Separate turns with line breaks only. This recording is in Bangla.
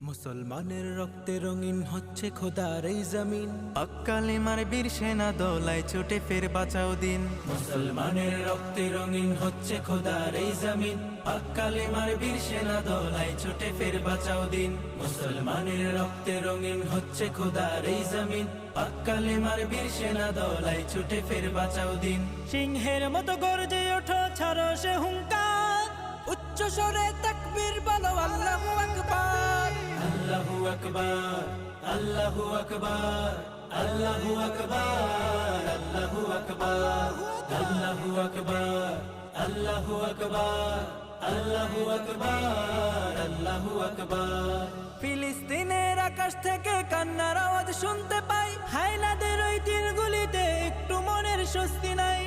মুসলমানের রক্তে রঙিন হচ্ছে খোদার এই জমিন।
পাক কালেমার বীর সেনা দলায় ছুটে ফের বাঁচাও দিন।
মুসলমানের রক্তে রঙিন হচ্ছে খোদার এই জমিন। পাক কালেমার বীর সেনা দলায় ছুটে ফের বাঁচাও দিন। মুসলমানের রক্তে রঙিন হচ্ছে খোদার এই জমিন। পাক কালেমার বীর সেনা দলায় ছুটে ফের বাঁচাও দিন।
সিংহের মতো গর্জে ওঠো, ছাড়ো সে হুঙ্কার, উচ্চ স্বরে তাকবীর বলো আল্লাহু আকবার।
আল্লাহু আকবার, আল্লাহু আকবার, আল্লাহু আকবার, আল্লাহু আকবার, আল্লাহু আকবার, আল্লাহু আকবার, আল্লাহু আকবার, আল্লাহু আকবার।
ফিলিস্তিনের আকাশ থেকে কান্নার আওয়াজ শুনতে পাই, হায়নাদের ওই তীরগুলিতে একটু মনের স্বস্তি নাই।